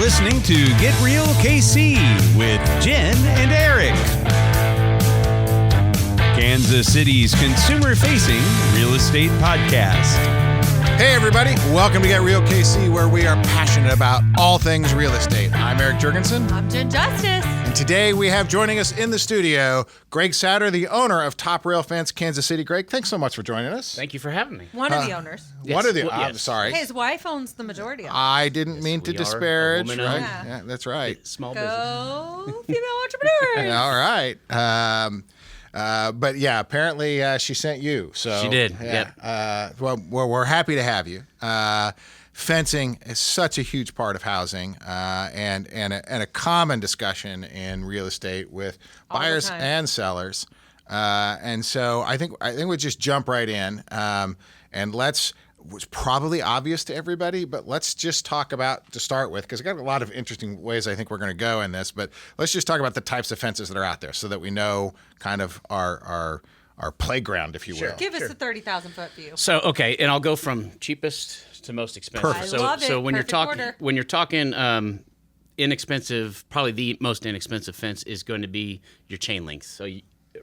listening to Get Real KC with Jen and Erik. Kansas City's consumer-facing real estate podcast. Hey everybody, welcome to Get Real KC, where we are passionate about all things real estate. I'm Erik Jurgensen. I'm Jen Justice. And today we have joining us in the studio, Greg Satter, the owner of Top Rail Fence Kansas City. Greg, thanks so much for joining us. Thank you for having me. One of the owners. One of the, Well, I'm yes. sorry. His wife owns the majority of it. I didn't mean to we are disparage, a right? woman-owned. Yeah, that's right. Small business. Go female entrepreneurs. All right. But yeah, apparently she sent you. So She did, Yeah. yep. Well, we're happy to have you. Fencing is such a huge part of housing, and a common discussion in real estate with All the buyers time. and sellers. And so I think we'll just jump right in. And was probably obvious to everybody, but let's just talk about, to start with, because I got a lot of interesting ways I think we're going to go in this, but let's just talk about the types of fences that are out there so that we know kind of our playground, if you will. Give us the 30,000 foot view. So okay, and I'll go from cheapest to most expensive. Perfect. I love it. So when Perfect you're order. talking inexpensive, probably the most inexpensive fence is going to be your chain link. So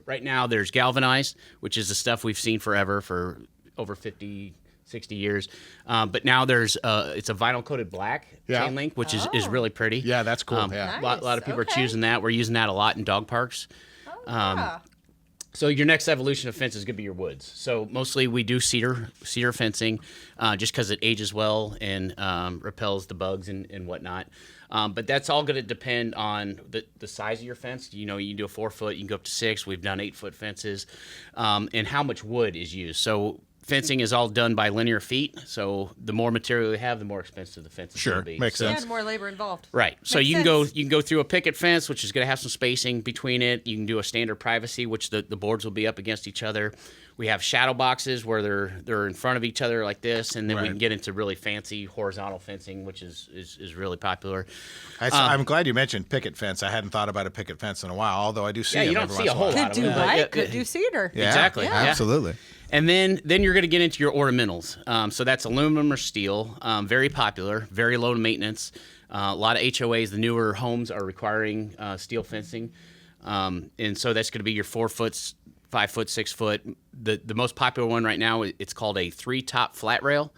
right now there's galvanized, which is the stuff we've seen forever for over 50, 60 years. But now there's it's a vinyl coated black Yeah. chain link, which is really pretty. Yeah, that's cool. Yeah. A lot of people are Okay. choosing that. We're using that a lot in dog parks. Yeah. So your next evolution of fence is going to be your woods. So mostly we do cedar fencing, just because it ages well and repels the bugs and whatnot. But that's all going to depend on the size of your fence. You know, you can do a 4 foot, you can go up to 6. We've done 8 foot fences, and how much wood is used. So fencing is all done by linear feet. So the more material you have, the more expensive the fence is Sure, going to be. makes So- sense. And more labor involved. Right. So Makes you can sense. go through a picket fence, which is going to have some spacing between it. You can do a standard privacy, which the boards will be up against each other. We have shadow boxes where they're in front of each other like this, and then we Right. can get into really fancy horizontal fencing, which is really popular. I'm glad you mentioned picket fence. I hadn't thought about a picket fence in a while, although I do see Yeah, them you don't every see once a in whole while. lot Could of do them. white, Yeah, could do cedar. Yeah, Exactly. Yeah. Absolutely. And then you're going to get into your ornamentals. So that's aluminum or steel. Very popular, very low maintenance. A lot of HOAs, the newer homes are requiring steel fencing. And so that's going to be your 4 foot, 5 foot, 6 foot. The most popular one right now, it's called a 3-top flat rail,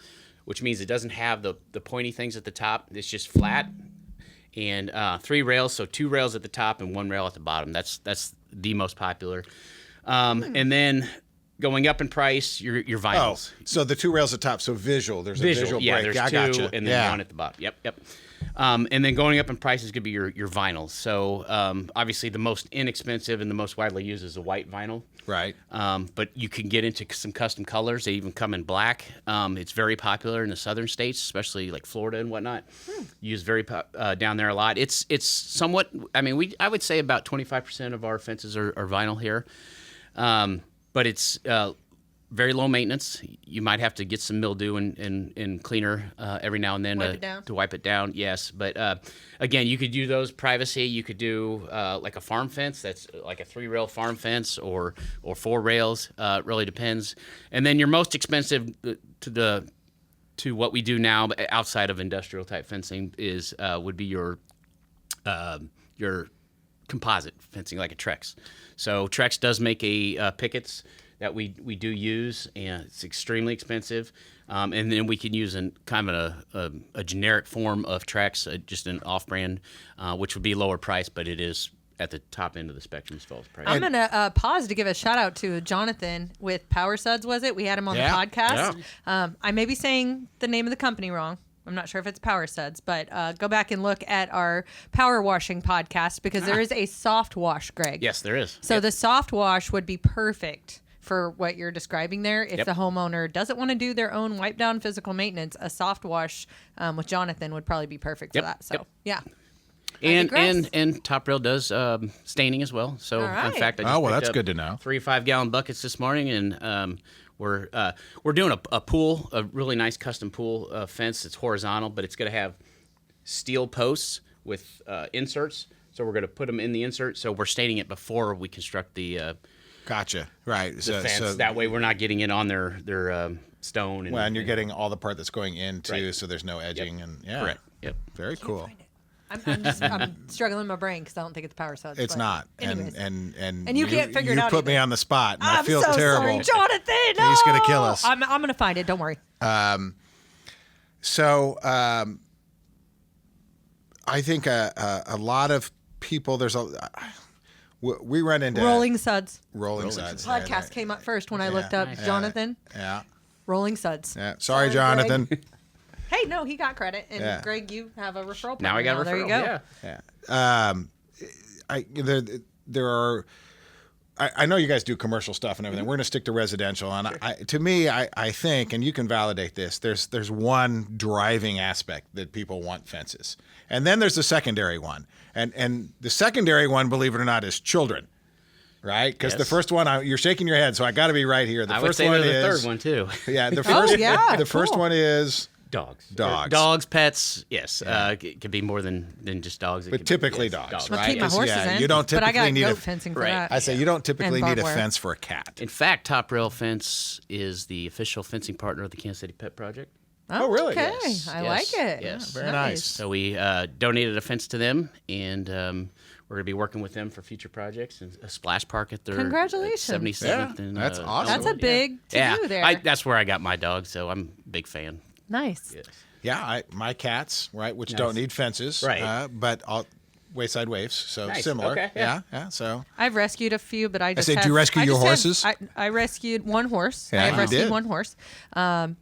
which means it doesn't have the pointy things at the top. It's just flat. And 3 rails, so 2 rails at the top and 1 rail at the bottom. That's the most popular. And then going up in price, your Oh, vinyls. so the 2 rails at the top, so visual. There's a visual yeah, break. there's I 2 gotcha. and then Yeah. 1 at the bottom. Yep. And then going up in price is going to be your vinyls. So obviously the most inexpensive and the most widely used is the white vinyl. Right. But you can get into some custom colors. They even come in black. It's very popular in the southern states, especially like Florida and whatnot. Used down there a lot. It's somewhat. I mean, I would say about 25% of our fences are vinyl here, but it's very low maintenance. You might have to get some mildew and cleaner every now and then Wipe it down. to wipe it down. Yes, but again, you could do those privacy. You could do like a farm fence that's like a 3 rail farm fence or 4 rails. It really depends. And then your most expensive to what we do now outside of industrial type fencing is would be your composite fencing, like a Trex. So Trex does make a pickets that we do use, and it's extremely expensive. And then we can use kind of a generic form of Trex, just an off-brand, which would be lower price, but it is at the top end of the spectrum as far as price. I'm going to pause to give a shout out to Jonathan with Power Suds, was it? We had him on Yeah. the podcast. I may be saying the name of the company wrong. I'm not sure if it's Power Suds, but go back and look at our power washing podcast because there is a soft wash, Greg. Yes, there is. So the soft wash would be perfect for what you're describing there. If Yep. the homeowner doesn't want to do their own wipe down physical maintenance, a soft wash with Jonathan would probably be perfect for Yep, that. So yep. yeah. And Top Rail does staining as well. So All right. in fact, I just Oh, well, picked that's up good to know. 3 5-gallon buckets this morning, and we're doing a pool, a really nice custom pool fence. It's horizontal, but it's going to have steel posts with inserts. So we're going to put them in the insert. So we're staining it before we construct the Gotcha. Right. fence. That way we're not getting it on their stone. And, Well, and you're getting all the part that's going in too, Right. so there's no edging and yeah. Correct. Yep. Very cool. I'm struggling in my brain because I don't think it's power suds. It's but not. anyways. And you can't figure it out You put me either. on the spot, and I I'm feel so terrible. sorry, Jonathan. No! He's gonna kill us. I'm gonna find it. Don't worry. So I think a lot of people. We run into Rolling Suds. Rolling Suds. Podcast came up first when I looked up Jonathan. Yeah. Rolling Suds. Yeah. Sorry, Greg. Jonathan. Hey, no, he got credit, and Yeah. Greg, you have a referral. Now I got a referral. There you go. Yeah. There are. I know you guys do commercial stuff and everything. We're going to stick to residential, and to me, I think, and you can validate this. There's one driving aspect that people want fences, and then there's the secondary one, and the secondary one, believe it or not, is children, right? Because the Yes. first one, you're shaking your head, so I got to be right here. The I would first say one they're the is third one too. Yeah, the first. yeah, the first cool. one is. Dogs. Dogs. Dogs, pets, yes. It could be more than just dogs. It But could typically be, yes, dogs, I'll right? keep my horses in. You don't but I typically got need goat a fencing for Right. that. I say you don't typically And need a barbed wire. fence for a cat. In fact, Top Rail Fence is the official fencing partner of the Kansas City Pet Project. Oh, really? Okay, Yes. I Yes. like it. Yes. Very nice. So we donated a fence to them, and we're going to be working with them for future projects and a splash park at their Congratulations. 77th. Yeah, and, that's awesome. That's a big to do there. That's where I got my dog, so I'm a big fan. Nice. Yes. Yeah, my cats, right, which don't need fences, Right. but all wayside waves, so Nice. similar. Okay, yeah. yeah. So I've rescued a few, but I just say, do have, you rescue I your just have- horses? I rescued one horse. Yeah, I have you rescued did. one horse.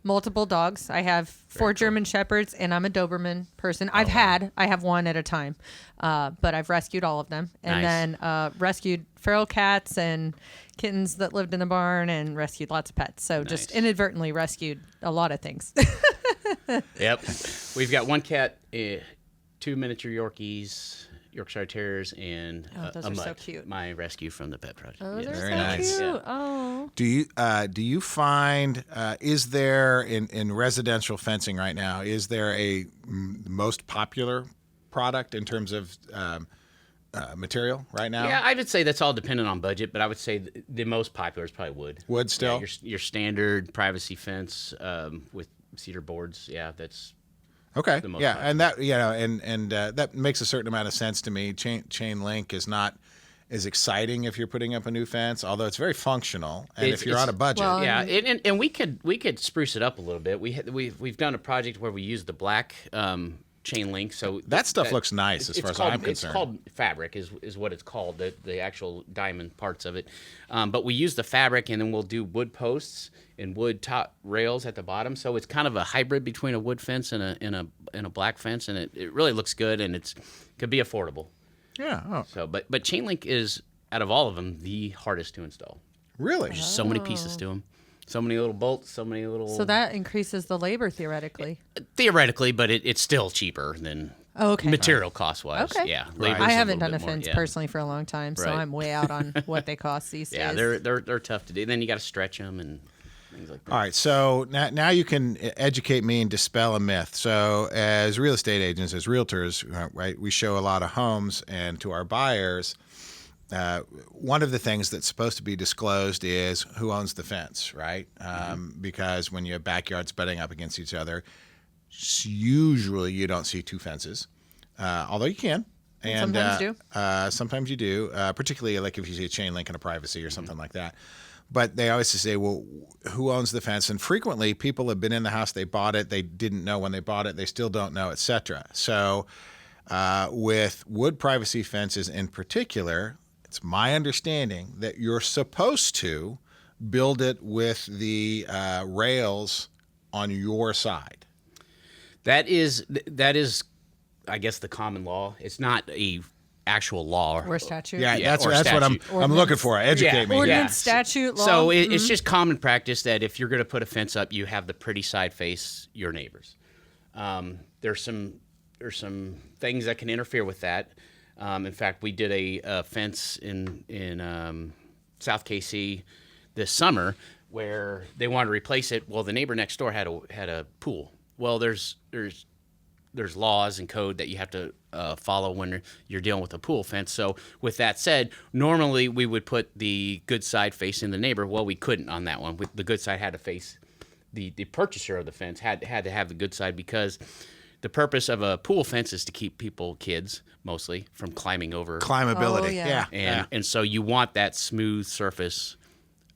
Multiple dogs. I have four German Shepherds, and I'm a Doberman person. I have one at a time, but I've rescued all of them, and Nice. then rescued feral cats and kittens that lived in the barn, and rescued lots of pets. So just Nice. inadvertently rescued a lot of things. Yep. We've got one cat, 2 miniature Yorkies, Yorkshire Terriers, and those a are so mutt, cute. my rescue from the pet project. Those Yes. are Very so nice. cute. Yeah. Oh. do you find is there in residential fencing right now, is there a most popular product in terms of material right now? Yeah, I would say that's all dependent on budget, but I would say the most popular is probably wood. Wood still? Yeah, your standard privacy fence with cedar boards. Yeah, that's Okay. the most Yeah, popular. and that and that makes a certain amount of sense to me. Chain link is not as exciting if you're putting up a new fence, although it's very functional. And It's- if you're on a budget, well, yeah, and we could spruce it up a little bit. We've done a project where we use the black chain link, so that stuff looks nice as far as I'm concerned. It's called fabric, is what it's called, the actual diamond parts of it. But we use the fabric, and then we'll do wood posts and wood top rails at the bottom. So it's kind of a hybrid between a wood fence and a black fence, and it really looks good, and could be affordable. Yeah. Oh, So, but chain link is, out of all of them, the hardest to install. really? There's so many pieces to them, so many little bolts, so many little. So that increases the labor theoretically. theoretically, but it's still cheaper than Oh, okay. material cost wise. Okay. Yeah, Right. labor's I a haven't little done a bit more, fence yeah. personally for a long time, so Right. I'm way out on what they cost these Yeah, days. they're tough to do. Then you got to stretch them and things like that. All right, so now you can educate me and dispel a myth. So, as real estate agents, as realtors, right, we show a lot of homes, and to our buyers, one of the things that's supposed to be disclosed is who owns the fence, right? Because when you have backyards butting up against each other, usually you don't see two fences, although you can. And Sometimes do. Sometimes you do, particularly like if you see a chain link in a privacy or something like that. But they always say, well, who owns the fence? And frequently people have been in the house, they bought it, they didn't know when they bought it, they still don't know, et cetera. So with wood privacy fences in particular, it's my understanding that you're supposed to build it with the rails on your side. That is, I guess, the common law. It's not a actual law Or statute. Yeah, Yeah, that's or what I'm statute. looking for. Educate me. Ordinance, Yeah. statute, law. So it's just common practice that if you're going to put a fence up, you have the pretty side face your neighbors. There's some things that can interfere with that. In fact, we did a fence in South KC this summer where they wanted to replace it. Well, the neighbor next door had a pool. Well, there's laws and code that you have to follow when you're dealing with a pool fence. So with that said, normally we would put the good side facing the neighbor. Well, we couldn't on that one. The good side had to face the purchaser of the fence had to have the good side because the purpose of a pool fence is to keep kids mostly, from climbing over. Climbability. Oh, yeah. And so you want that smooth surface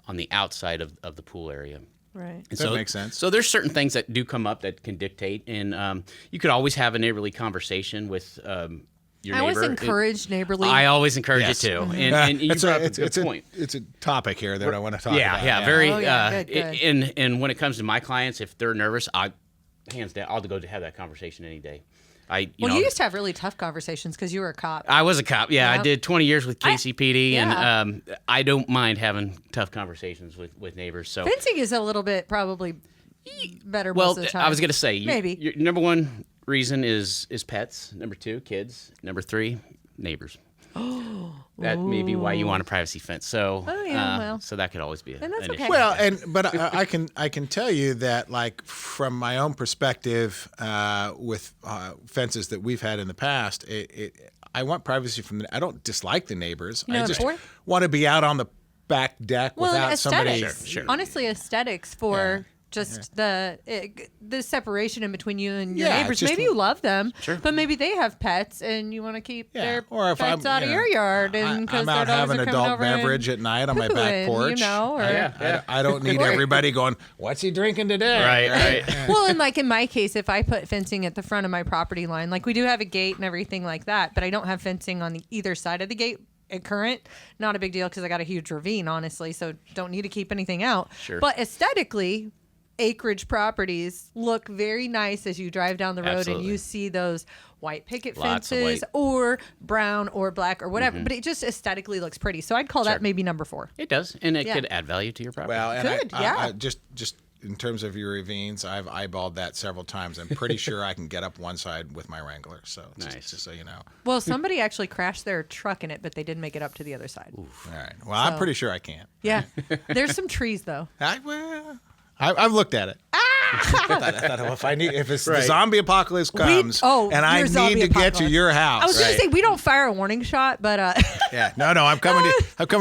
on the outside of the pool area. Right. And That makes sense. So there's certain things that do come up that can dictate, and you could always have a neighborly conversation with your I neighbor. always encourage neighborly. I always encourage Yes. it too, and you brought up a good point. It's a topic here that I want to talk about. Yeah, very. Oh, yeah, good. And when it comes to my clients, if they're nervous, hands down, I'll go to have that conversation any day. You used to have really tough conversations because you were a cop. I was a cop. Yeah, I Yep. did 20 years with KCPD, Yeah. and I don't mind having tough conversations with neighbors. So Fencing is a little bit probably better well, most of the time. I was going to say, Maybe. your number one reason is pets. Number 2, kids. Number 3, neighbors. That may be why you want a privacy fence. So, Oh, yeah, well. so that could always be And that's an okay. issue. Well, but I can tell you that, like, from my own perspective, with fences that we've had in the past, I want privacy from I don't dislike the neighbors. You know I what just for? want to be out on the back deck Well, and without somebody. aesthetics. Honestly, aesthetics for just the separation in between you and your Yeah, neighbors. just- Maybe you love them, Sure. but maybe they have pets and you want to keep Yeah, their or if pets I'm, out of your yard. And because I'm out having adult beverage at night on my back poo-pooing, porch. you know, or- I don't need everybody going, "What's he drinking today?" right. Well, and like in my case, if I put fencing at the front of my property line, like we do have a gate and everything like that, but I don't have fencing on the either side of the gate at current. Not a big deal because I got a huge ravine, honestly, so don't need to keep anything out. Sure. But aesthetically, acreage properties look very nice as you drive down the road Absolutely. and you see those white picket Lots of fences white. or brown or black or whatever, but it just aesthetically looks pretty. So I'd call that maybe number 4. It does, and it Yeah. could add value to your property. Well, and Good, I yeah. just in terms of your ravines, I've eyeballed that several times. I'm pretty sure I can get up one side with my Wrangler. So Nice. just so you know. Well, somebody actually crashed their truck in it, but they did make it up to the other side. All right. Well, I'm So- pretty sure I can. Yeah. There's some trees, though. I've looked at it. I thought if the Right. zombie apocalypse comes and I your need zombie to get to apocalypse. your house, I was going to say we don't fire a warning shot, but yeah, no, I'm coming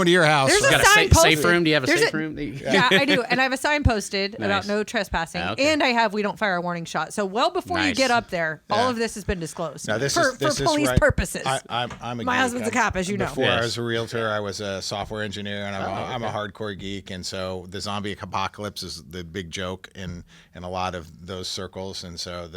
to your house. There's a Got a sign safe posted. room? Do you have a There's safe room? that you- yeah, I do, and I have a sign posted about Nice. no trespassing, Okay. and I have we don't fire a warning shot. So well before you Nice. get up there, all Yeah. of this has been disclosed Now, this for is police right. purposes. I'm a My geek. husband's a cop, as you know. Before I Yes. was a realtor, I was a software engineer, and I'm a hardcore geek. And so the zombie apocalypse is the big joke in a lot of those circles. And so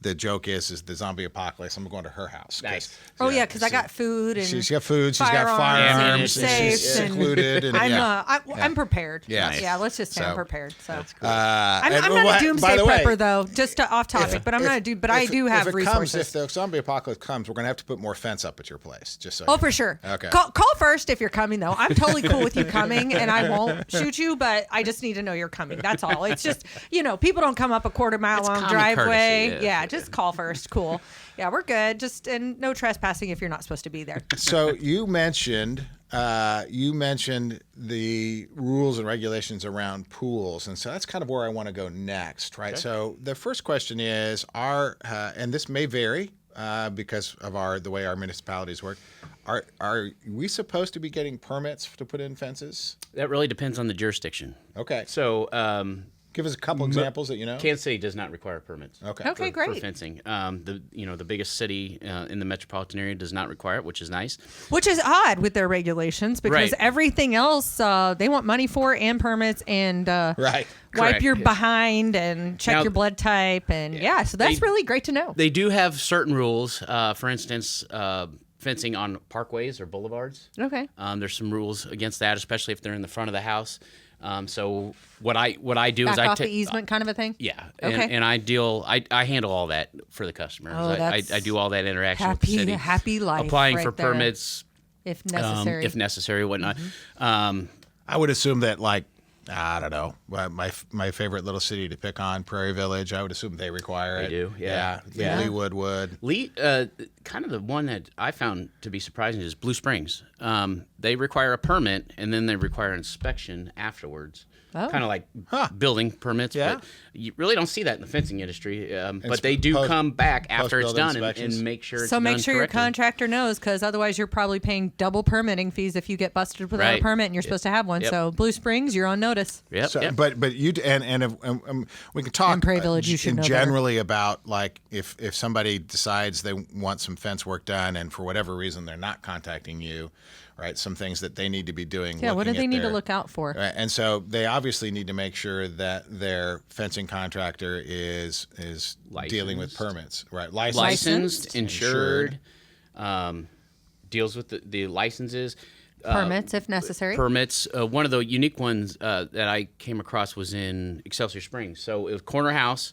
the joke is the zombie apocalypse. I'm going to her house. Nice. Oh yeah, because I got food and She's got food. She's got firearms firearms. and and safes she's and secluded. And, I'm prepared. Yeah. Yeah. Let's just say I'm So- prepared. So I'm I'm not a doomsday prepper though. Just off topic, but I'm not a dude. But I do have if resources. If the zombie apocalypse comes, we're going to have to put more fence up at your place. Just so. Oh, you for know. sure. Okay. Call first if you're coming, though. I'm totally cool with you coming, and I won't shoot you, but I just need to know you're coming. That's all. It's just, people don't come up a quarter-mile long common driveway. courtesy, Yeah, yeah. just call first. Cool. Yeah, we're good. And no trespassing if you're not supposed to be there. So you mentioned the rules and regulations around pools, and so that's kind of where I want to go next, right? Okay. So the first question is: and this may vary because of the way our municipalities work. Are we supposed to be getting permits to put in fences? That really depends on the jurisdiction. Okay. So, Give us a couple examples that you know. Kansas City does not require permits. Okay. Okay, For great. fencing. The biggest city in the metropolitan area does not require it, which is nice. Which is odd with their regulations because Right. everything else they want money for and permits and Right. wipe Correct. your behind and check Now- your blood type. And so that's They- really great to know. They do have certain rules. For instance, fencing on parkways or boulevards. Okay. There's some rules against that, especially if they're in the front of the house. So what I do Back is I off the take easement kind of a thing? yeah, Okay. and I handle all that for the customers. Oh, that's I do all that interaction with the city, happy life applying right for there. permits If necessary. if necessary, whatnot. I would assume that, like, I don't know, my favorite little city to pick on, Prairie Village. I would assume they require it. They do, yeah. Yeah. Leewood would. Kind of the one that I found to be surprising is Blue Springs. they require a permit, and then they require inspection afterwards. Oh. Kind of like building permits, Yeah. but you really don't see that in the fencing industry. But they do come back after it's done and make sure it's So done make sure your correctly. contractor knows, because otherwise you're probably paying double permitting fees if you get busted without a Right. permit and you're supposed to have one. Yep. So Blue Springs, you're on notice. Yep, So, yep. but you we can talk And Prairie Village, you should know better. generally about like if somebody decides they want some fence work done and for whatever reason they're not contacting you, right? Some things that they need to be doing. Yeah, what do looking they at need to their- look out for? Right, and so they obviously need to make sure that their fencing contractor is dealing with Licensed. permits, right? Licensed, insured, deals with the licenses. Permits if necessary. Permits. One of the unique ones that I came across was in Excelsior Springs. So it was corner house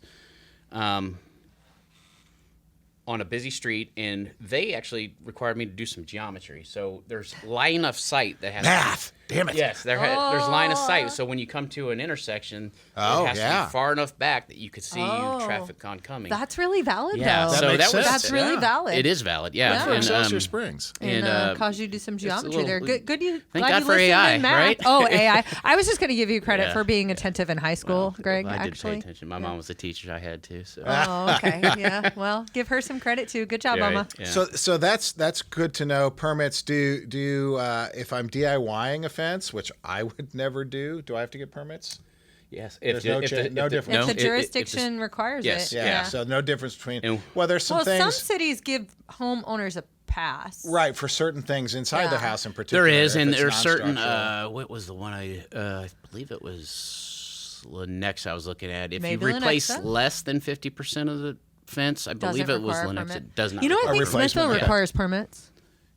on a busy street, and they actually required me to do some geometry. So there's line of sight that has Math. Damn it. Yes, there's line of sight. So when you come to an intersection, Oh, it has to yeah. be far enough back that you could see traffic oncoming. That's really valid, yeah, though. That so makes that was sense. That's really Yeah. valid. It is valid, yeah. Yeah. For And, Excelsior Springs. And cause you to do some geometry little- there. Good. You. Thank glad God you for listened AI, in math. right? Oh, AI. I was just going to give you credit Yeah. for being attentive in high school, Greg. I did actually. pay attention. My mom was a teacher. I had to. So. Oh, okay. Yeah. Well, give her some credit too. Good job, Yeah, Mama. yeah. So that's good to know. Permits. Do if I'm DIYing a fence, which I would never do I have to get permits? Yes. There's no difference. If No, the it- jurisdiction requires yes, it. Yeah. So no difference between. And- Well, there's some Well, things. some cities give homeowners a pass. Right, for certain things inside the Yeah. house in particular. There is, if and it's there's certain. non-structural. What was the one I believe it was Lenexa I was looking at. If Maybe you replace Lenexa? less than 50% of the fence, I believe it was require a Lenexa. permit. It does not. You know, I A think replacement, Smithville yeah. requires permits.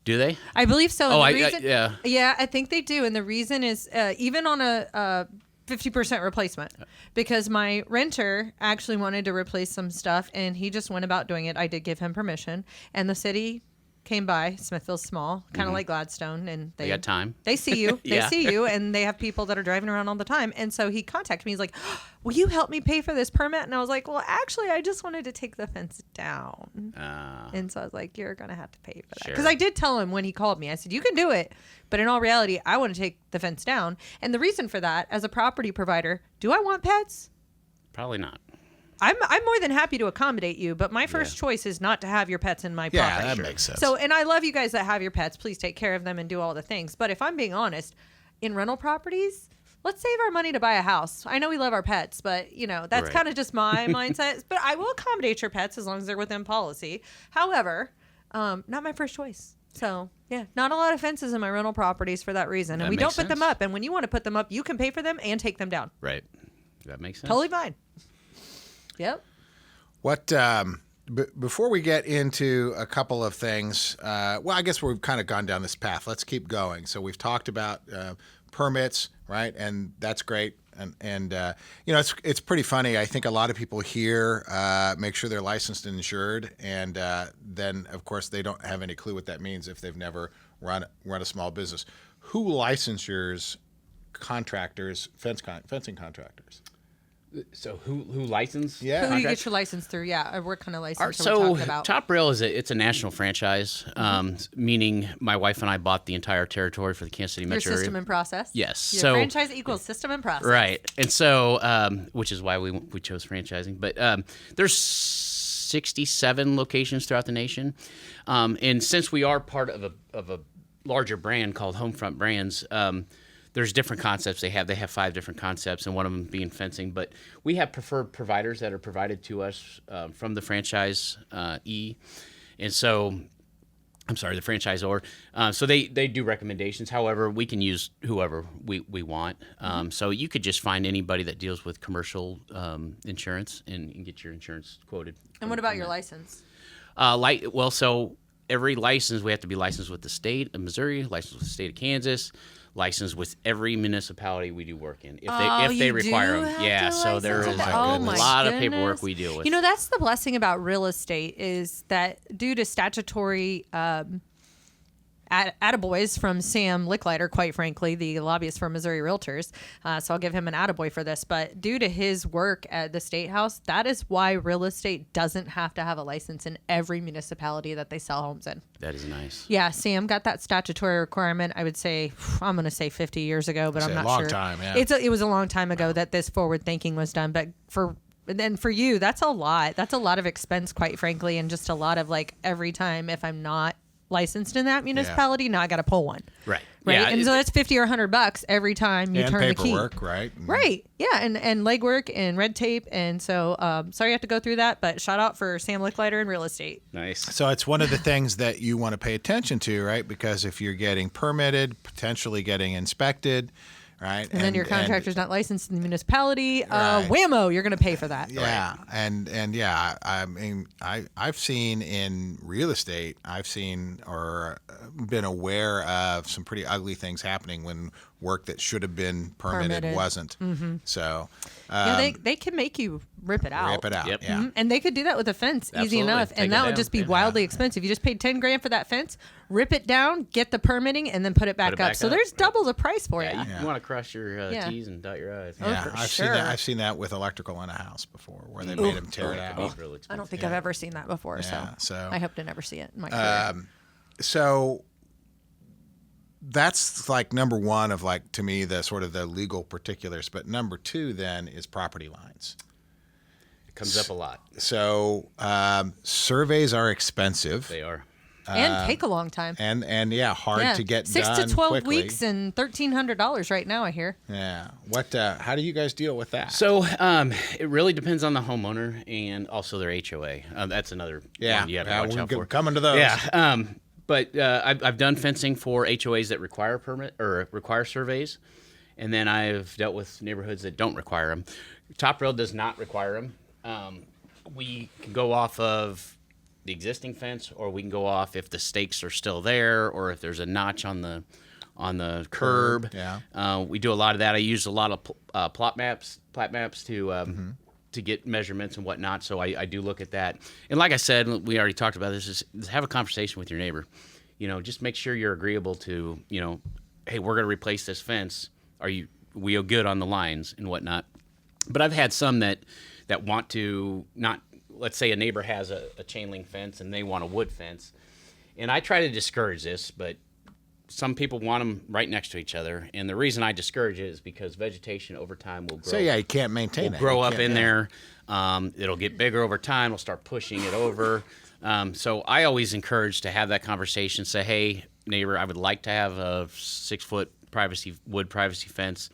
Do they? I believe so. Oh, And the reason, yeah. Yeah, I think they do. And the reason is even on a 50% replacement, because my renter actually wanted to replace some stuff and he just went about doing it. I did give him permission, and the city came by. Smithville's small, kind of like Gladstone, and They got time. They see you. They Yeah. see you, and they have people that are driving around all the time. And so he contacted me. He's like, "Will you help me pay for this permit?" And I was like, "Well, actually, I just wanted to take the fence down." And so I was like, "You're gonna have to pay for that," because Sure. I did tell him when he called me. I said, "You can do it, but in all reality, I want to take the fence down." And the reason for that, as a property provider, do I want pets? Probably not. I'm more than happy to accommodate you, but my first choice is not to have your pets in my Yeah, property. that makes sense. So, and I love you guys that have your pets. Please take care of them and do all the things. But if I'm being honest, in rental properties, let's save our money to buy a house. I know we love our pets, but that's Right. kind of just my mindset. But I will accommodate your pets as long as they're within policy. However, not my first choice. So yeah, not a lot of fences in my rental properties for that reason. And That we don't makes put them sense. up. And when you want to put them up, you can pay for them and take them down. Right. That makes sense. Totally fine. Yep. What before we get into a couple of things, well, I guess we've kind of gone down this path. Let's keep going. So we've talked about permits, right? And that's great. And it's pretty funny. I think a lot of people here make sure they're licensed and insured, and then of course they don't have any clue what that means if they've never run a small business. Who licensures contractors, fencing contractors? So who licensed? Yeah. Who do you contract? get your license through? Yeah. What kind of license are we So talking about? Top Rail it's a national franchise, meaning my wife and I bought the entire territory for the Kansas City Your metro system area. and process. Yes. Your So franchise equals system and process. right, and so which is why we chose franchising. But there's 67 locations throughout the nation, and since we are part of a larger brand called Homefront Brands. There's different concepts they have. They have 5 different concepts, and one of them being fencing. But we have preferred providers that are provided to us from the franchise and so I'm sorry, the franchisor. So they do recommendations. However, we can use whoever we want. So you could just find anybody that deals with commercial insurance and get your insurance quoted. And what about your license? So every license, we have to be licensed with the state of Missouri, licensed with the state of Kansas, licensed with every municipality we do work in, if they require do them. have Yeah, to so there's license it? a Oh, my lot of goodness. paperwork we deal with. You know, that's the blessing about real estate is that due to statutory attaboys from Sam Licklider, quite frankly, the lobbyist for Missouri Realtors. So I'll give him an attaboy for this. But due to his work at the State House, that is why real estate doesn't have to have a license in every municipality that they sell homes in. That is nice. Yeah, Sam got that statutory requirement, I would say, I'm going to say 50 years ago, but I'm not long sure. Time, yeah. It was a long time ago that this forward thinking was done. But for you, that's a lot. That's a lot of expense, quite frankly, and just a lot of like every time if I'm not licensed in that municipality, now I got to pull one. Right. Right. Yeah, and so that's $50 or $100 every time you and turn the key. paperwork, right? Right. Yeah. And legwork and red tape. And so sorry you have to go through that, but shout out for Sam Licklider in real estate. Nice. So it's one of the things that you want to pay attention to, right? Because if you're getting permitted, potentially getting inspected, right? And then your contractor's not licensed in the municipality, Right. whammo, you're going to pay for that. Yeah, and yeah, I mean, I've seen in real estate, I've seen or been aware of some pretty ugly things happening when work that should have been permitted wasn't. Mm-hmm. So Yeah, they can make you rip it out. rip it out. Yep. Yeah. Mhm. And they could do that with a fence easy Absolutely. enough. Take And it that would down. just be Yeah. wildly expensive. You just paid $10,000 for that fence, rip it down, get the permitting, and then put it back up. back So up. there's Right. double the price for Yeah, you. you want to cross your Yeah. T's and dot your I's. Yeah, for I've sure. seen that with electrical in a house before, where they made them tear it out. Real I expensive. don't think I've ever seen that before. Yeah, so- I hope to never see it in my career. So that's like number one of like, to me, the sort of the legal particulars. But number two then is property lines. It comes up a lot. So surveys are expensive They are. And take a long time. and yeah, hard to get 6 done to 12 quickly. weeks and $1,300 right now, I hear. Yeah. What? How do you guys deal with that? So it really depends on the homeowner and also their HOA. That's another one you have to watch we're out for. coming to those. Yeah. But I've done fencing for HOAs that require permit or require surveys, and then I've dealt with neighborhoods that don't require them. Top Rail does not require them. We can go off of the existing fence, or we can go off if the stakes are still there, or if there's a notch on the curb. Yeah. We do a lot of that. I use a lot of plat maps to get measurements and whatnot. So I do look at that. And like I said, we already talked about this, is have a conversation with your neighbor. Just make sure you're agreeable to, hey, we're going to replace this fence. We are good on the lines and whatnot. But I've had some that want to not, let's say a neighbor has a chain link fence and they want a wood fence. And I try to discourage this, but some people want them right next to each other. And the reason I discourage it is because vegetation over time will grow. So yeah, you can't maintain that. Grow You up can't- in yeah. there. It'll get bigger over time. We'll start pushing it over. So I always encourage to have that conversation. Say, hey, neighbor, I would like to have a 6-foot wood privacy fence.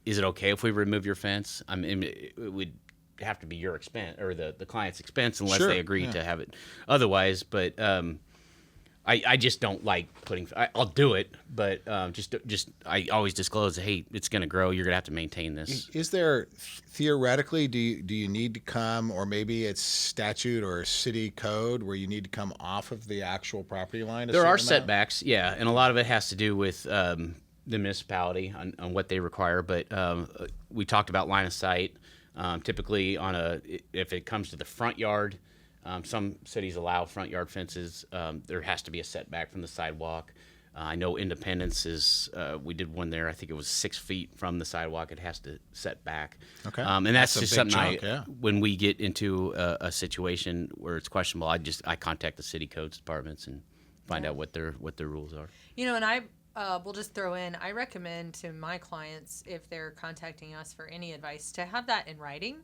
Is it okay if we remove your fence? I mean, it would have to be your expense or the client's expense unless Sure, they agree yeah. to have it otherwise. But I just don't like putting. I'll do it, but I always disclose. Hey, it's going to grow. You're going to have to maintain this. Is there theoretically do you need to come, or maybe it's statute or city code where you need to come off of the actual property line? There are setbacks, yeah, and a lot of it has to do with the municipality on what they require. But we talked about line of sight. Typically, if it comes to the front yard, some cities allow front yard fences. There has to be a setback from the sidewalk. I know Independence is. We did one there. I think it was 6 feet from the sidewalk. It has to set back. Okay. And that's That's a just big something chunk, yeah. when we get into a situation where it's questionable, I contact the city codes departments and find out what their rules are. And I will just throw in, I recommend to my clients, if they're contacting us for any advice, to have that in writing.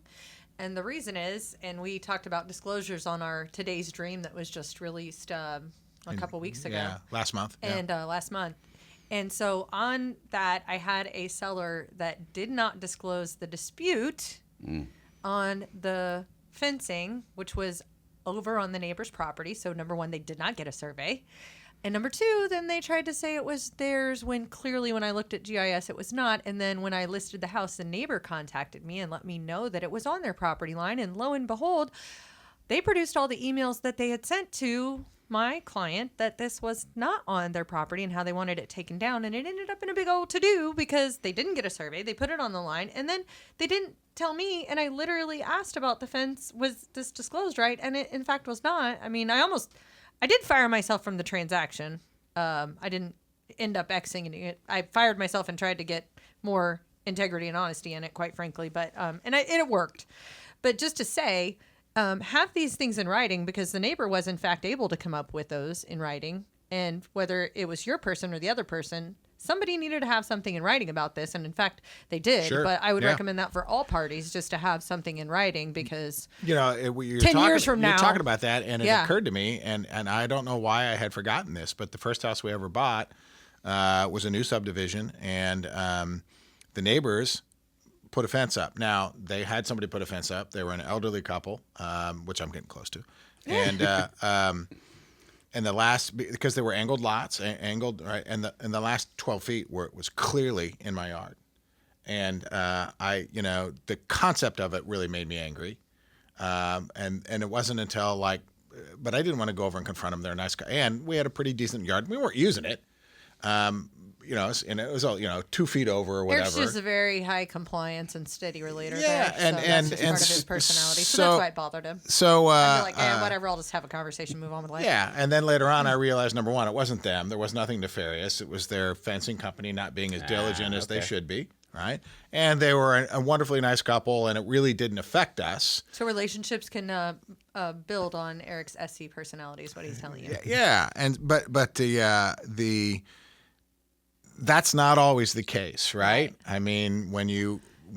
And the reason is, and we talked about disclosures on our Today's Dream that was just released a couple weeks ago. Yeah, last month. Yeah. And last month. And so on that, I had a seller that did not disclose the dispute on the fencing, which was over on the neighbor's property. So number one, they did not get a survey. And number two, then they tried to say it was theirs when clearly when I looked at GIS, it was not. And then when I listed the house, the neighbor contacted me and let me know that it was on their property line. And lo and behold, they produced all the emails that they had sent to my client that this was not on their property and how they wanted it taken down. And it ended up in a big old to-do because they didn't get a survey. They put it on the line and then they didn't tell me. And I literally asked about the fence. Was this disclosed right? And it in fact was not. I mean, I did fire myself from the transaction. I didn't end up Xing it. I fired myself and tried to get more integrity and honesty in it, quite frankly. But it worked. But just to say, have these things in writing, because the neighbor was in fact able to come up with those in writing. And whether it was your person or the other person, somebody needed to have something in writing about this. And in fact, they did. Sure. But I would Yeah. recommend that for all parties, just to have something in writing, because You're 10 years from now. you're talking about that, and it Yeah. occurred to me, and I don't know why I had forgotten this, but the first house we ever bought was a new subdivision, and the neighbors put a fence up. Now, they had somebody put a fence up. They were an elderly couple, which I'm getting close to, and the last, because they were angled lots, right, and the last 12 feet where it was clearly in my yard. And the concept of it really made me angry. And it wasn't until but I didn't want to go over and confront them. They're a nice guy. And we had a pretty decent yard. We weren't using it. And it was all, 2 feet over or whatever. Eric's just a very high compliance and steady relator. Yeah, there, and- so and- that's just and part of his personality. So, so- that's why it bothered him. So, I'd be like, whatever, I'll just have a conversation, move on with life. yeah. And then later on, I realized, number one, it wasn't them. There was nothing nefarious. It was their fencing company not being as diligent as they should be. Right. And they were a wonderfully nice couple, and it really didn't affect us. So relationships can build on Eric's SC personality, is what he's telling you. Yeah. But that's not always the case, right? I mean,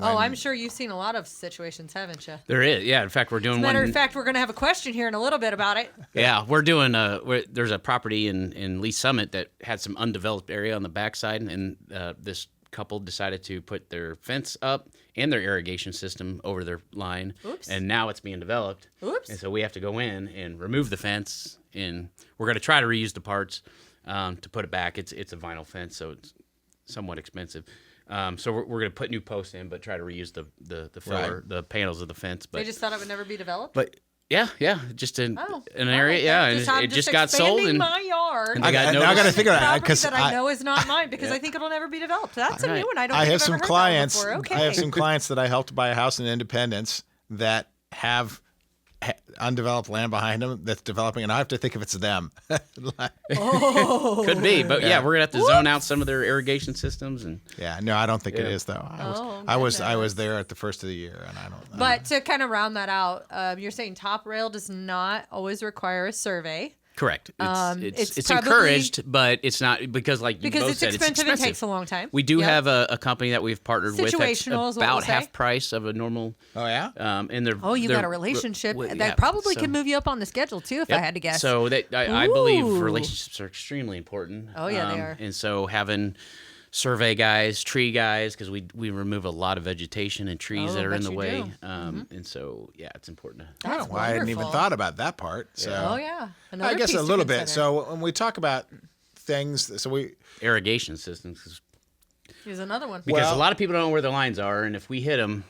I'm sure you've seen a lot of situations, haven't you? There is, yeah. In fact, we're doing Matter one. of fact, we're going to have a question here in a little bit about it. Yeah, we're doing there's a property in Lee Summit that had some undeveloped area on the backside, and this couple decided to put their fence up and their irrigation system over their line. Oops. And now it's being developed. Oops. And so we have to go in and remove the fence, and we're going to try to reuse the parts to put it back. It's a vinyl fence, so it's somewhat expensive. So we're going to put new posts in, but try to reuse the filler, Right. the panels of the fence. But They just thought it would never be developed? but yeah, just an Oh, area, yeah, and I'm it just got sold, expanding and my yard. and they got now I got to noticed. think about it Property because that I know is not mine, because I think it'll never be developed. That's a Right. new one. I don't. I think have I've some ever heard that clients. before. Okay. I have some clients that I helped buy a house in Independence that have undeveloped land behind them that's developing, and I have to think if it's them. Could be, but yeah, we're gonna have to zone out some of their irrigation systems, and Yeah, no, I don't think it Yeah. is though. Oh, I was goodness. there at the first of the year, and I don't. But to kind of round that out, you're saying top rail does not always require a survey. correct. It's It's probably- encouraged, but it's not because you Because both it's said, expensive and takes a long time. We do Yep. have a company that we've partnered with that's Situational is what about we'll say. half price of a normal. Oh yeah. And they're Oh, you they're- got a relationship well, that yeah, probably so- could move you up on the schedule too, if I Yep. had to guess. So I believe Ooh. relationships are extremely important. Oh, yeah, they are. And so having survey guys, tree guys, because we remove a lot of vegetation and trees Oh, that are in bet the you way. do. And so yeah, it's important to. That's Well, I hadn't even wonderful. thought about that part. So Oh yeah, Another I guess piece a to little bit. consider. So when we talk about things, so we Irrigation systems, 'cause- Here's another one. because Well- a lot of people don't know where their lines are, and if we hit them,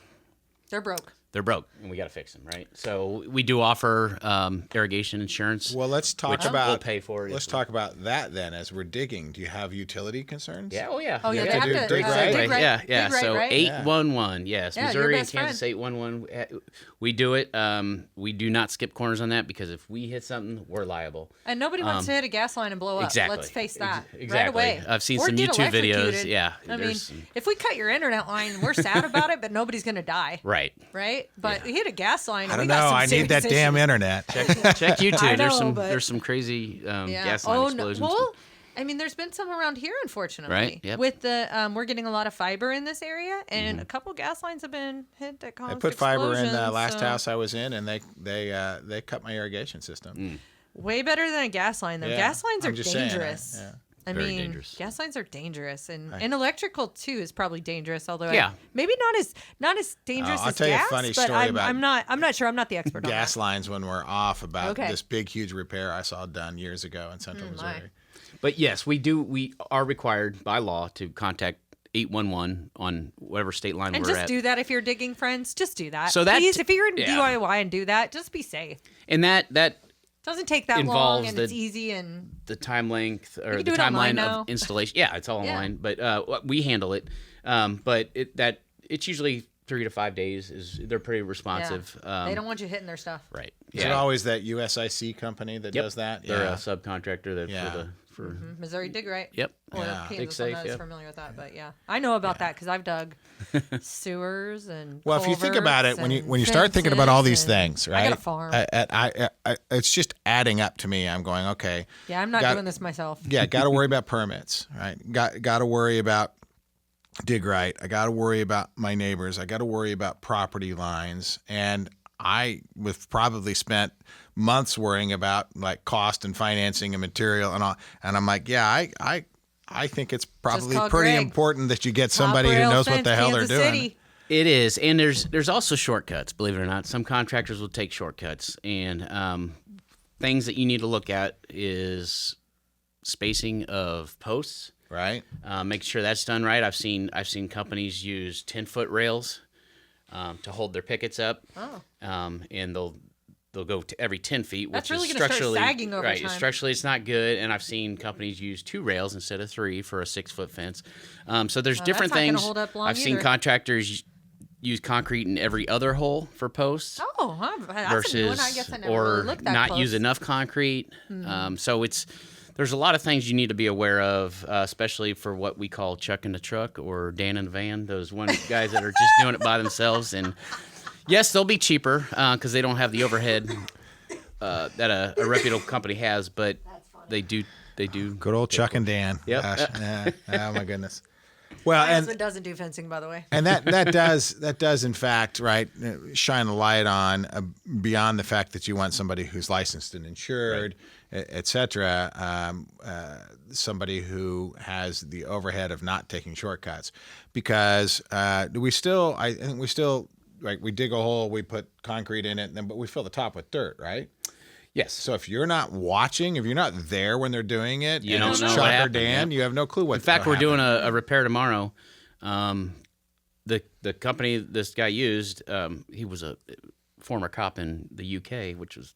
They're broke. they're broke, and we got to fix them, right? So we do offer irrigation insurance. well, let's talk which about we'll pay for it Let's if- talk about that then. As we're digging, do you have utility concerns? Yeah. Oh yeah. Oh yeah, You they have have to to do dig right? dig right. Yeah, yeah. Dig right, So right? 811, yes, Yeah, your Missouri and best Kansas friend. 811. We do it. We do not skip corners on that because if we hit something, we're liable. And nobody wants to hit a gas line and blow up. Exactly. Let's face that. Exactly. Right away. I've seen Or some get YouTube videos. electrocuted. Yeah, I mean, there's some- if we cut your internet line, we're sad about it, but nobody's gonna die. Right. Right? But hit a gas line. I and don't we got know. some I need that serious damn issues. internet. Check YouTube. I there's know, some but- there's some crazy Yeah. gas line Oh explosions. no. Well, I mean, there's been some around here, unfortunately. Right, yep. With the we're getting a lot of fiber in this area, and a couple gas lines have been hit that caused I put fiber in the explosions, last so- house I was in, and they cut my irrigation system. Way better than a gas line, though. Yeah, Gas lines I'm are just saying, dangerous. yeah. I Very mean, dangerous. gas lines are dangerous, and electrical too is probably dangerous. Although, Yeah. maybe not as dangerous I'll as tell you a gas. funny but story I'm about not sure. I'm not the expert Gas on lines when we're off about Okay. this big, huge repair I saw done years ago in Central Mm, my. Missouri. But yes, we do. We are required by law to contact 811 on whatever state line that. And we're just at. do that if you're digging, friends. Just do that. So that- please, if you're in yeah. DIY and do that, just be safe. And that Doesn't take that long, Involves and the- it's easy. And the time length or can the do it online timeline now. of installation. Yeah, it's all Yeah. online, but we handle it. But it's usually 3 to 5 days. They're pretty responsive. they don't want you hitting their stuff. Right. Is it always that USIC company that Yep. does that? They're a subcontractor that Yeah. for. Missouri dig right. Yep. Or Yeah. Kansas, Dig safe, I'm not as yep. familiar with that, but yeah, I know about that because I've dug sewers and. Well, if you think about it, culverts when you and start thinking about all these fences and- things, right? I got a farm. It's just adding up to me. I'm going, okay. Yeah, I'm not got- doing this myself. Yeah, got to worry about permits, right? Got to worry about dig right. I got to worry about my neighbors. I got to worry about property lines, and I have probably spent months worrying about like cost and financing and material and all. And I'm like, yeah, I think it's probably call pretty Greg. important that you get Top somebody who rail knows what fence, the hell Kansas they're doing. City. It is, and there's also shortcuts. Believe it or not, some contractors will take shortcuts, and things that you need to look at is spacing of posts. Right. Make sure that's done right. I've seen companies use 10-foot rails to hold their pickets up, and they'll go to every 10 feet, That's which really is gonna start structurally sagging over right. time. Structurally, it's not good. And I've seen companies use 2 rails instead of 3 for a 6-foot fence. So there's different that's not gonna things. hold up long I've seen either. contractors use concrete in every other hole for posts. Oh, that's a versus new one. I guess I never or really looked that not close. use enough concrete. So there's a lot of things you need to be aware of, especially for what we call Chuck in the truck or Dan in the van. Those one guys that are just doing it by themselves. And yes, they'll be cheaper because they don't have the overhead that a reputable company has, but they do. Good old Chuck and Dan. Yep. Gosh, yeah. Oh my goodness. Well, My and husband doesn't do fencing, by the way. and that does in fact, right, shine a light on beyond the fact that you want somebody who's licensed and insured, et cetera, somebody who has the overhead of not taking shortcuts, because I think we still like we dig a hole, we put concrete in it, but we fill the top with dirt, right? Yes. So if you're not watching, if you're not there when they're doing it, You and don't it's know what Chuck or happened, Dan, yeah. you have no clue what. In fact, what we're doing happened. a repair tomorrow. The company this guy used, he was a former cop in the UK, which was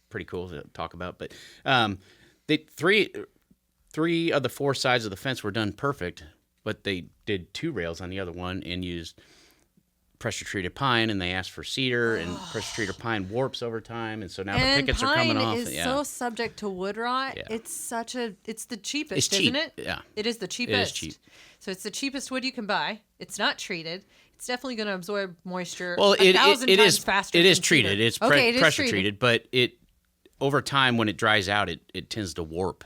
pretty cool to talk about. But three of the 4 sides of the fence were done perfect, but they did 2 rails on the other one and used pressure treated pine, and they asked for cedar, and pressure treated pine warps over time, and so now the pickets are coming off. Pine is so subject to wood rot. Yeah. It's the cheapest, It's cheap. isn't it? Yeah. It is the cheapest. cheap. So it's the cheapest wood you can buy. It's not treated. It's definitely going to absorb moisture. Well, 1,000 it times is faster. it is than treated. cedar. It's Okay, it is pressure treated, but it over time when it dries out, it tends to warp.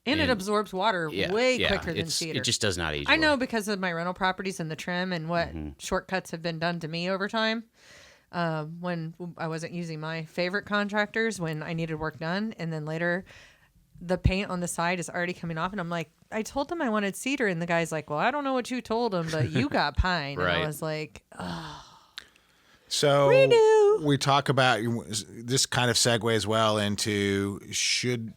And it absorbs water way quicker than cedar. It just does not age. I know well. because of my rental properties and the trim and what shortcuts have been done to me over time. When I wasn't using my favorite contractors when I needed work done, and then later the paint on the side is already coming off, and I'm like, I told them I wanted cedar, and the guy's like, well, I don't know what you told him, but you got pine. And I Right. was like, oh. So Redo. we talk about this kind of segues well into should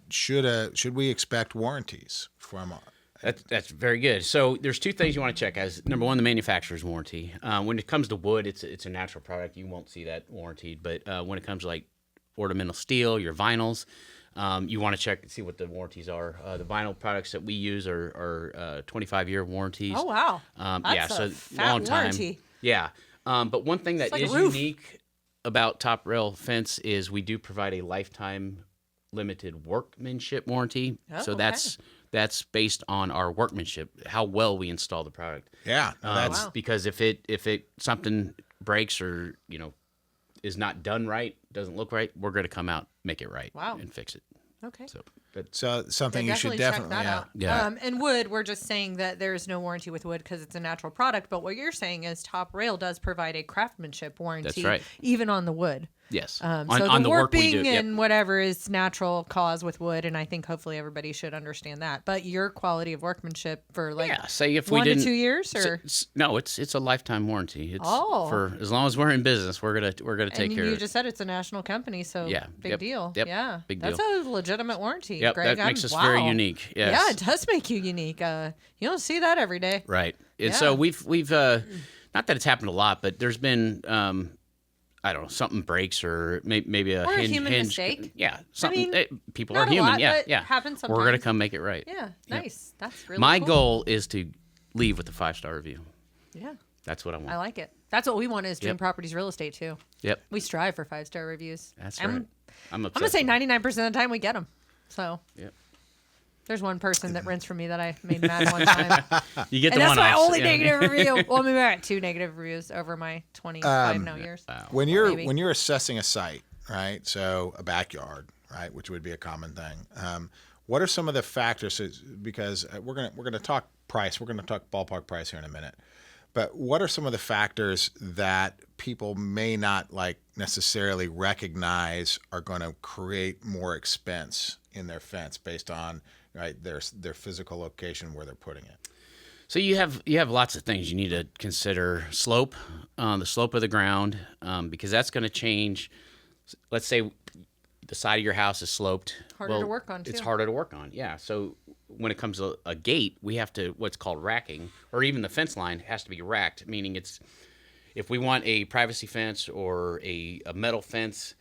we expect warranties from That's very good. So there's 2 things you want to check. As number 1, the manufacturer's warranty. When it comes to wood, it's a natural product. You won't see that warranted. But when it comes to like ornamental steel, your vinyls, you want to check and see what the warranties are. The vinyl products that we use are 25-year warranties. Oh, wow. Yeah, That's so a fat long time. warranty. Yeah. But one thing that It's like a is roof. unique about Top Rail Fence is we do provide a lifetime limited workmanship warranty. Oh, So okay. that's based on our workmanship, how well we install the product. Yeah, that's Wow. Because if it something breaks or is not done right, doesn't look right, we're going to come out, make it right, Wow. and fix it. Okay. So so something Yeah, you should check definitely that out. Yeah. And wood, we're just saying that there is no warranty with wood because it's a natural product. But what you're saying is Top Rail does provide a craftsmanship warranty, right. even on the wood. yes, So on the the work we warping do. Yep. and whatever is natural cause with wood, and I think hopefully everybody should understand that. But your quality of workmanship for like Yeah, say if we 1 didn't to 2 years, or no, it's a lifetime warranty. It's Oh. for as long as we're in business, we're gonna take and care you of it. just said it's a national company, so Yeah. big Yep. deal. Yep. Yeah, Big that's deal. a legitimate warranty. Yep, Greg. that makes us wow. very unique. Yes. Yeah, it does make you unique. You don't see that every day. Right. And Yeah. so we've not that it's happened a lot, but there's been I don't know, something breaks or maybe a Or a hinge. human mistake. Yeah, something. mean, People not are a human. lot, yeah, but yeah. happens We're gonna sometimes. come make it right. Yeah, nice. That's really My cool. goal is to leave with a 5-star review. Yeah, That's what I want. I like it. That's what we want is Dream Yep. Properties Real Estate too. Yep. We strive for 5-star reviews. That's I'm, right. I'm I'm obsessed. gonna say with it. 99% of the time we get them. So Yep. There's one person that rents from me that I made mad one time. You get And the that's my one-offs, only yeah. negative review. Well, maybe I got 2 negative reviews over my 25 now years. When Maybe. you're assessing a site, right? So a backyard, right, which would be a common thing. What are some of the factors? Because we're gonna talk price. We're gonna talk ballpark price here in a minute. But what are some of the factors that people may not like necessarily recognize are going to create more expense in their fence based on their physical location where they're putting it? So you have lots of things you need to consider. Slope, the slope of the ground, because that's going to change. Let's say the side of your house is sloped. Harder to work on, too. It's harder to work on, yeah. So when it comes to a gate, we have to what's called racking, or even the fence line has to be racked, meaning if we want a privacy fence or a metal fence,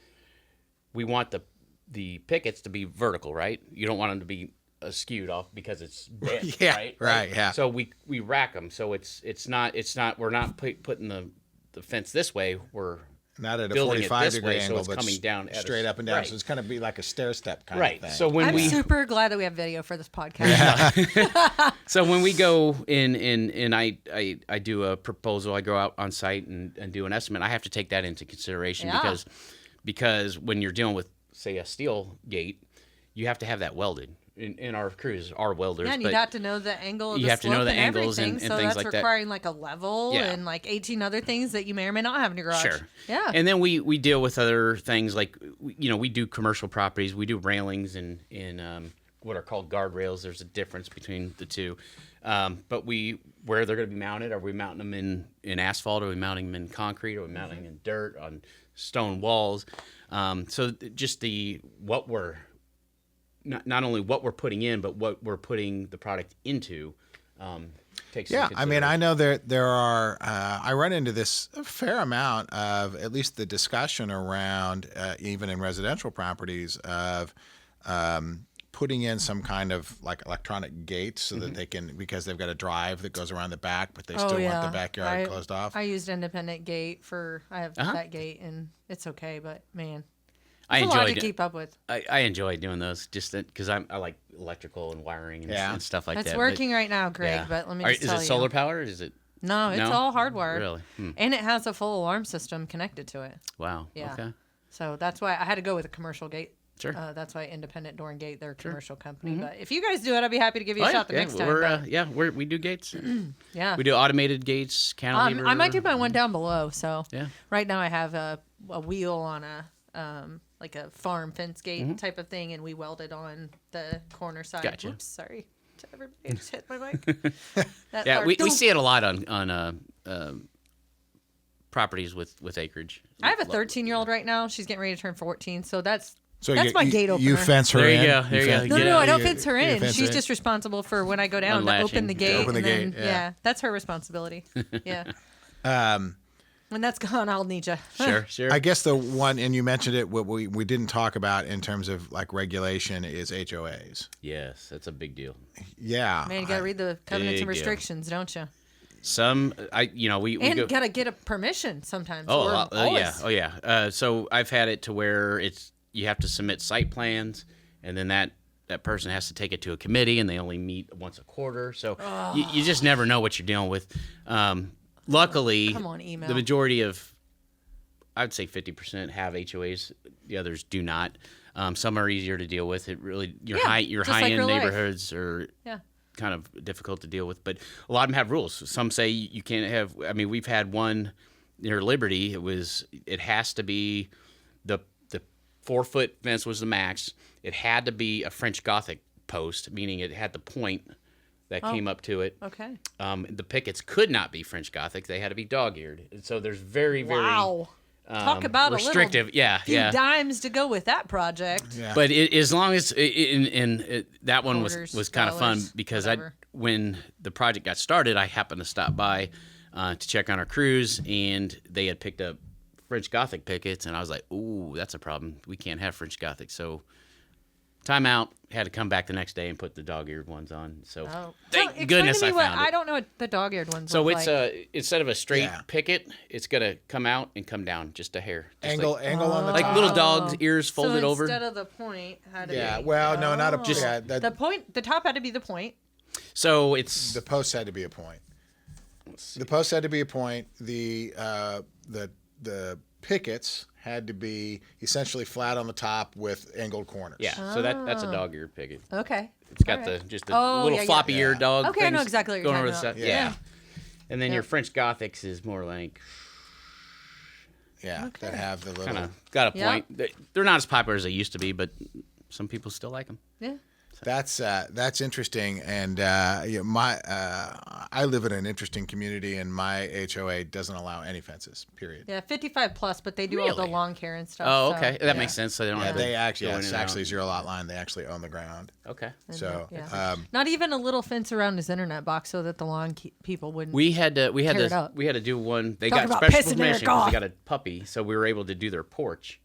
we want the pickets to be vertical, right? You don't want them to be skewed off because it's bent, Yeah, right, yeah. So we rack them, so it's not we're not putting the fence this way. We're Not at a building it 45 this degree way, so angle, it's but coming down at straight up and down. right. So it's kind of be like a stair step kind right. of thing. So when I'm we super glad that we have video for this podcast. So when we go in and I do a proposal, I go out on site and do an estimate, I have to take that into consideration Yeah. because when you're dealing with, say, a steel gate, you have to have that welded. And our crews are welders. Yeah, and but you'd have to know the angle of you the have to slope know the and angles everything. and so things that's like that. requiring like a level Yeah. and like 18 other things that you may or may not have in your garage. Sure. Yeah. And then we deal with other things like, we do commercial properties. We do railings and what are called guardrails. There's a difference between the two. But where they're going to be mounted, are we mounting them in asphalt? Are we mounting them in concrete? Are we mounting them in dirt, on stone walls? So just what we're, not only what we're putting in, but what we're putting the product into takes Yeah, into I mean, I consideration. know there are. I run into this a fair amount of at least the discussion around even in residential properties of putting in some kind of like electronic gate so that they can, because they've got a drive that goes around the back, but they still want the backyard closed off. I used independent gate I have that gate and it's okay, but man, I it's a lot to enjoyed keep up with. I enjoy doing those just because I like electrical and wiring and stuff like that. It's but- working right now, Greg, yeah. but let me Are- just is tell it you. solar powered? Is it? No, it's No? all hardwired. Really? And it has a full alarm system connected to it. Wow. Yeah. Okay. So that's why I had to go with a commercial gate. Sure. That's why Independent Door and Gate, they're a commercial company. But if you guys do it, I'd be happy to give you a shot the next time. We do gates. Yeah. We do automated gates, cantilever. I might do my one down below. So Yeah. right now I have a wheel on a like a farm fence gate Mm-hmm. type of thing, and we welded on the corner side. Gotcha. Oops, sorry to everybody. I just hit my mic. That Yeah, hard. we see it a lot on properties with acreage. I have a 13-year-old right now. She's getting ready to turn 14, so that's So my gate opener. You fence her There you in. go, there you go. No, Get no, out. I don't fence her You in. fence her She's in. just responsible for when I go down to Unlatching. open the Yeah. gate. Open the and gate, then, yeah. that's her responsibility. Yeah. When that's gone, I'll need you. Sure. I guess the one, and you mentioned it, what we didn't talk about in terms of like regulation is HOAs. Yes, that's a big deal. Yeah. Man, you got to read the covenants and Big deal. restrictions, don't you? We And go. got to get a permission sometimes. Oh, or yeah. always. Oh, yeah. So I've had it to where you have to submit site plans, and then that person has to take it to a committee, and they only meet once a quarter. So you just never know what you're dealing with. Luckily, Come on, email. the majority of, I'd say 50% have HOAs. The others do not. Some are easier to deal with. It really your Yeah, just like high-end real life. neighborhoods are Yeah. kind of difficult to deal with, but a lot of them have rules. Some say you can't have. I mean, we've had one near Liberty. It has to be the 4-foot fence was the max. It had to be a French Gothic post, meaning it had the point that came up to it. Okay. The pickets could not be French Gothic; they had to be dog-eared. And so there's very Wow. Talk about restrictive. a little few Yeah. dimes to go with that project. Yeah. But as long as that one Quarters, was kind of fun dollars, because whatever. when the project got started, I happened to stop by to check on our crews, and they had picked up French Gothic pickets, and I was like, "Ooh, that's a problem. We can't have French Gothic." So Timeout. Had to come back the next day and put the dog-eared ones on. So Explain thank goodness to me I found it. I don't know what the dog-eared ones So look it's like. instead of a straight Yeah. picket, it's gonna come out and come down just a hair. Just Angle on the like top. little dogs' ears So folded over. instead of the point, had to Yeah. be. Well, no, not a Just yeah, the point. The top had to be the point. So it's the post had to be a point. The post had to be a point. The pickets had to be essentially flat on the top with angled corners. yeah. So that's a dog-eared picket. Okay. It's got All the right. just the Oh, little yeah, yeah. floppy-eared dog. Okay, I know things exactly what you're going over talking the about. side. Yeah. And then Yeah. your French Gothics is more like Yeah, that have the little. kind of got a Yeah. point. They're not as popular as they used to be, but some people still like them. Yeah. That's interesting, and I live in an interesting community, and my HOA doesn't allow any fences. Period. Yeah, 55 plus, but they do all the Really? lawn care and stuff. Oh, so- okay. That makes sense. So they don't Yeah, have to they actually go in it's and out. actually 0 lot line. They actually own the ground. Okay. So Yeah. Not even a little fence around his internet box so that the lawn people wouldn't. We had to Tear it up. do one. They Talk got about special pissing permission Eric because off. they got a puppy, so we were able to do their porch,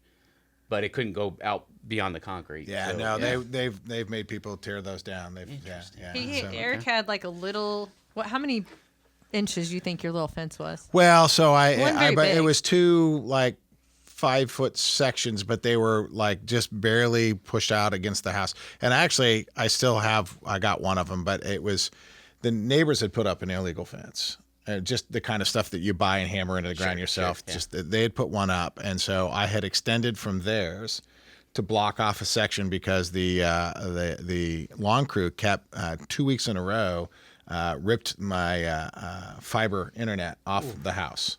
but it couldn't go out beyond the concrete. yeah, so, no, they've made people tear those down. Eric had like a little. What? How many inches do you think your little fence was? Well, so Wasn't very but it big. was 2 like 5-foot sections, but they were like just barely pushed out against the house. And actually, I got one of them, but it was the neighbors had put up an illegal fence. Just the kind of stuff that you buy and hammer into the ground yourself. yeah. Just they had put one up, and so I had extended from theirs to block off a section because the lawn crew kept 2 weeks in a row ripped my fiber internet off the house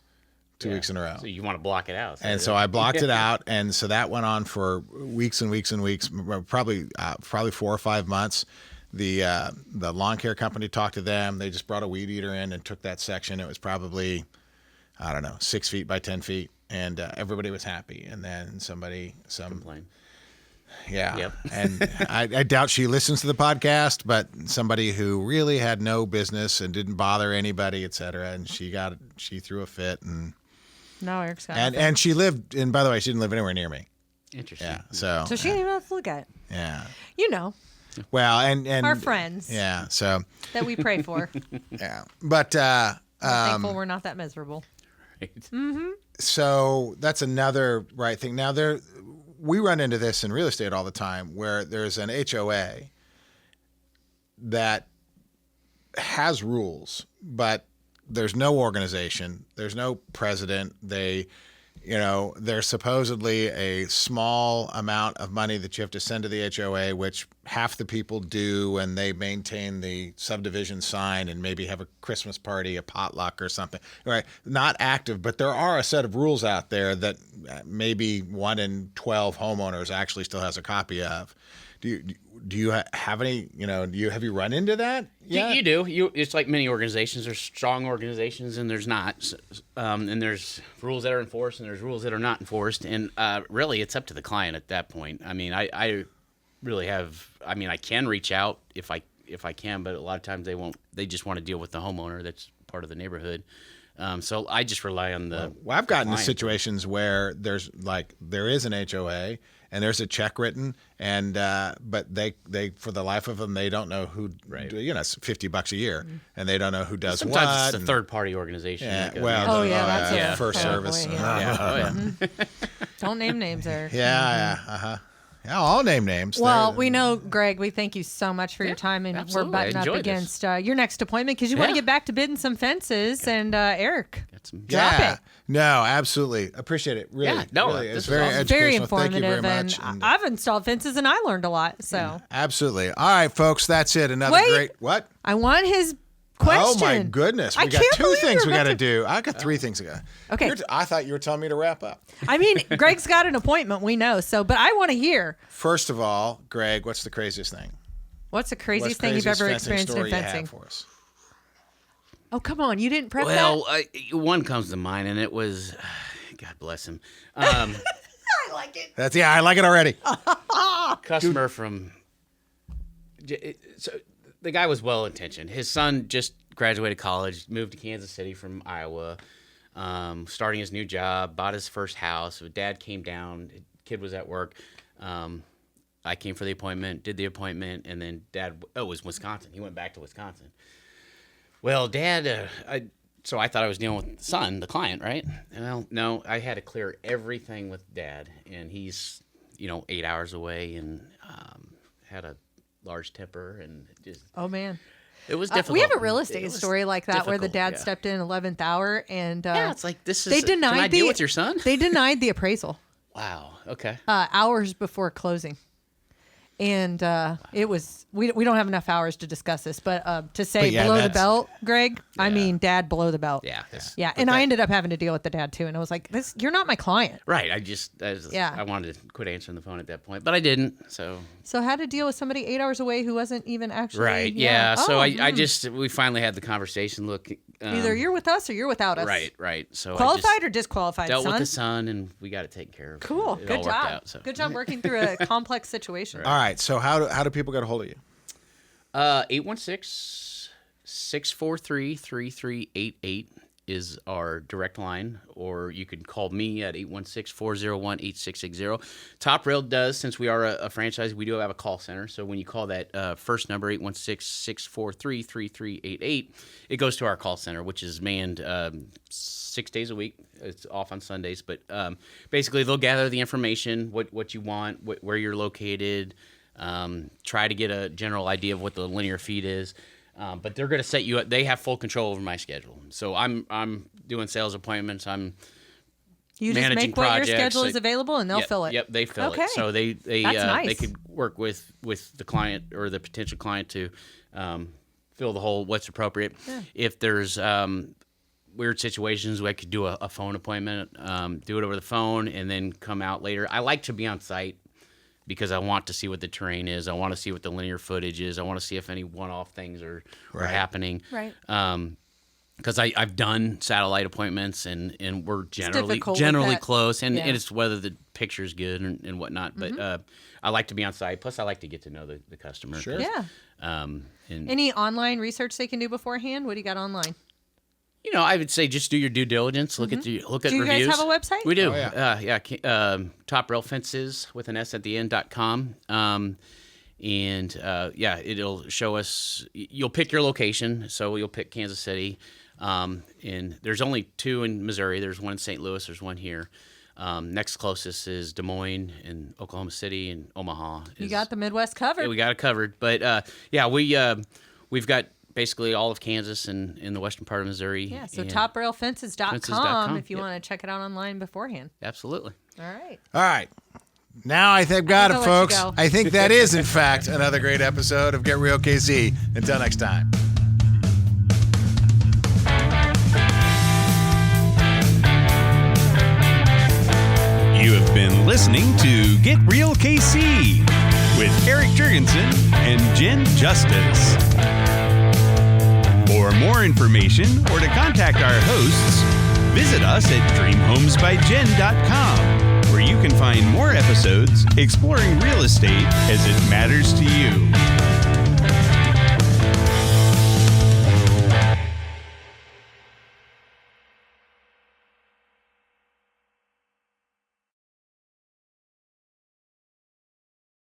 2 weeks in a row. So you want to block it out. And so I blocked it out, and so that went on for weeks and weeks and weeks, probably 4 or 5 months. The lawn care company talked to them. They just brought a weed eater in and took that section. It was probably, I don't know, 6 feet by 10 feet, and everybody was happy. And then complain. yeah, Yep. and I doubt she listens to the podcast, but somebody who really had no business and didn't bother anybody, et cetera, and she threw a fit, and No, Eric's got. and she lived. And by the way, she didn't live anywhere near me. Interesting. Yeah, so So she didn't even have to look at it. yeah. You know, Well, and our friends Yeah, so that we pray for. yeah, but We're thankful we're not that miserable. Right. so that's another right thing. Now we run into this in real estate all the time, where there's an HOA that has rules, but there's no organization, there's no president. There's supposedly a small amount of money that you have to send to the HOA, which half the people do, and they maintain the subdivision sign and maybe have a Christmas party, a potluck or something. Right? Not active, but there are a set of rules out there that maybe 1 in 12 homeowners actually still has a copy of. Do you have any? Have you run into that? Yeah, You do. It's like many organizations. There's strong organizations and there's not. And there's rules that are enforced and there's rules that are not enforced. And really, it's up to the client at that point. I mean, I really have. I mean, I can reach out if I can, but a lot of times they won't. They just want to deal with the homeowner that's part of the neighborhood. So I just rely on the. Well, I've gotten to client. situations where there is an HOA and there's a check written, and but they for the life of them they don't know who. Right. It's $50 a year, and they don't know who does Sometimes what. it's a and- third party organization. Yeah, like a- well, Oh, yeah, that's a- first oh, service. boy, yeah. Yeah. Oh, yeah. Don't name names there. Yeah, Yeah, I'll name names. Well, They're- we know, Greg, we thank you so much for your time, and absolutely. we're butting I up enjoyed against your next appointment because you want to Yeah. get back to bidding some fences. And Eric, Got some- drop Yeah. it. No, absolutely. Appreciate it. Really. Yeah, no, really. this It's is very awesome. educational. very Thank you informative, very much. and I've installed fences and I learned a lot. So Absolutely. All right, folks, that's it. Another Wait. great what? I want his question. Oh my goodness. I We got can't 2 believe things you're we got to about do. I got 3 things to go. Okay. I thought you were telling me to wrap up. I mean, Greg's got an appointment, we know. So, but I want to hear First of all, Greg, what's the craziest thing? what's the craziest What's thing you've craziest ever fencing experienced in story you have fencing. for us? Oh, come on, you didn't prep Well, that. one comes to mind, and it was, God bless him, I like it. I like it already. customer from. So the guy was well intentioned. His son just graduated college, moved to Kansas City from Iowa, starting his new job, bought his first house. So dad came down, kid was at work. I came for the appointment, did the appointment, and then Dad, it was Wisconsin. He went back to Wisconsin. Well, Dad, so I thought I was dealing with son, the client, right? Well, no, I had to clear everything with Dad, and he's, 8 hours away and had a large temper and just. Oh, man. It was difficult. We have a real estate story like that where the dad yeah. stepped in 11th hour and it's like this is. They denied can I deal with your son? They denied the appraisal. Wow. Okay. Hours before closing, and it was we don't have enough hours to discuss this, but to say below the belt, Greg. Yeah. I mean, Dad below the belt. Yeah. Yeah, and I ended up having to deal with the dad too, and I was like, "This, you're not my client." Right. I wanted to quit answering the phone at that point, but I didn't. So how to deal with somebody 8 hours away who wasn't even actually right. Yeah. So we finally had the conversation. Look, either you're with us or you're without us. Right. So qualified or disqualified. Dealt son? with the son, and we got it taken care of. Cool. It Good all job. worked out, so. Good job working through a complex situation. All right. So how do people get a hold of you? 816-643-3388 is our direct line, or you can call me at 816-401-8660. Top Rail does, since we are a franchise, we do have a call center. So when you call that first number, 816-643-3388, it goes to our call center, which is manned 6 days a week. It's off on Sundays, but basically they'll gather the information, what you want, where you're located, try to get a general idea of what the linear feet is. But they're going to set you up. They have full control over my schedule. So I'm doing sales appointments. I'm you managing just make projects. What your schedule is available, and they'll fill it. Yep, they fill okay. it. So they nice. they could work with the client or the potential client to fill the hole what's appropriate. Yeah. If there's weird situations, I could do a phone appointment, do it over the phone, and then come out later. I like to be on site, because I want to see what the terrain is. I want to see what the linear footage is. I want to see if any one-off things are happening. Right. Because I've done satellite appointments, and we're generally close, and it's whether the picture's good and whatnot. But I like to be on site. Plus, I like to get to know the customer. Sure. Yeah. Any online research they can do beforehand? What do you got online? I would say just do your due diligence. Look at Do reviews. you guys have a website? We do. Oh, yeah. Top Rail Fences with an S at the end.com. It'll show us. You'll pick your location. So you'll pick Kansas City. And there's only 2 in Missouri. There's one in St. Louis. There's one here. Next closest is Des Moines and Oklahoma City and Omaha. You got the Midwest covered. Yeah, we got it covered. But we've got basically all of Kansas and in the western part of Missouri. Yeah, so toprailfences.com if you want to check it out online beforehand. Absolutely. All right. Now I think I've got it, folks. I think that is, in fact, another great episode of Get Real KC. Until next time. You have been listening to Get Real KC with Erik Jurgensen and Jen Justice. For more information or to contact our hosts, visit us at dreamhomesbyjen.com, where you can find more episodes exploring real estate as it matters to you.